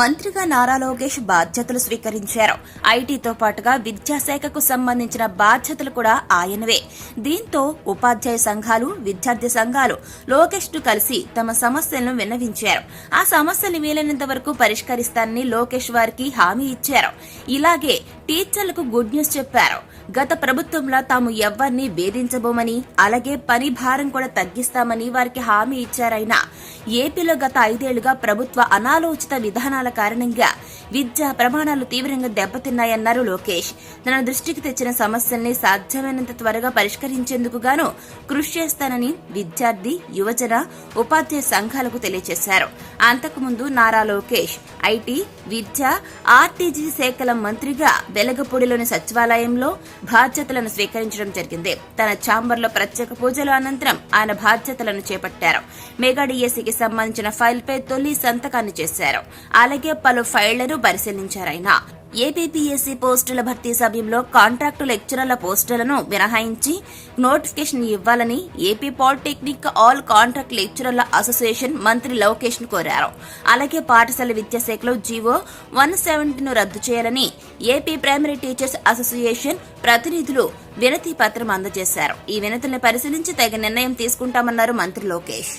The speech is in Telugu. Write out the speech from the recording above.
మంత్రిగా నారా లోకేష్ బాధ్యతలు స్వీకరించారు. ఐటీతో పాటుగా విద్యాశాఖకు సంబంధించిన బాధ్యతలు కూడా ఆయనవే. దీంతో ఉపాధ్యాయ సంఘాలు, విద్యార్థి సంఘాలు లోకేష్ ను కలిసి తమ సమస్యలను విన్నవించారు. ఆ సమస్యలు వీలైనంత వరకు పరిష్కరిస్తానని లోకేష్ వారికి హామీ ఇచ్చారు. ఇలాగే టీచర్లకు గుడ్ న్యూస్ చెప్పారు. గత ప్రభుత్వంలో తాము ఎవ్వరిని వేధించబోమని, అలాగే పని భారం కూడా తగ్గిస్తామని వారికి హామీ ఇచ్చారైనా ఏపీలో గత 5 ఏళ్లుగా ప్రభుత్వ అనాలోచిత విధానాల కారణంగా విద్యా ప్రమాణాలు తీవ్రంగా దెబ్బతిన్నాయన్నారు లోకేష్. తన దృష్టికి తెచ్చిన సమస్యల్ని సాధ్యమైనంత త్వరగా పరిష్కరించేందుకు గాను కృషి చేస్తానని విద్యార్థి, యువజన, ఉపాధ్యాయ సంఘాలకు తెలియజేశారు. అంతకుముందు Nara Lokesh IT, Vidya, RTG శాఖల మంత్రిగా వెలగపూడిలోని సచివాలయంలో బాధ్యతలను స్వీకరించడం జరిగింది. తన ఛాంబర్లో ప్రత్యేక పూజల అనంతరం ఆయన బాధ్యతలను చేపట్టారు. మెగా డిఎస్సికి సంబంధించిన ఫైల్పై తొలి సంతకాన్ని చేశారు. అలాగే పలు ఫైళ్లను పరిశీలించారాయన. ఏపీపీఎస్సీ పోస్టుల భర్తీ సమయంలో కాంట్రాక్టు లెక్చరర్ల పోస్టులను మినహాయించి నోటిఫికేషన్ ఇవ్వాలని ఏపీ పాలిటెక్నిక్ ఆల్ కాంట్రాక్ట్ లెక్చరర్ల అసోసియేషన్ మంత్రి లోకేష్ ను కోరారు. అలాగే పాఠశాల విద్యాశాఖలో జీవో 170ను రద్దు చేయాలని ఏపీ ప్రైమరీ టీచర్స్ అసోసియేషన్ ప్రతినిధులు వినతి పత్రం అందజేశారు. ఈ వినతుల్ని పరిశీలించి తగిన నిర్ణయం తీసుకుంటామన్నారు మంత్రి లోకేష్.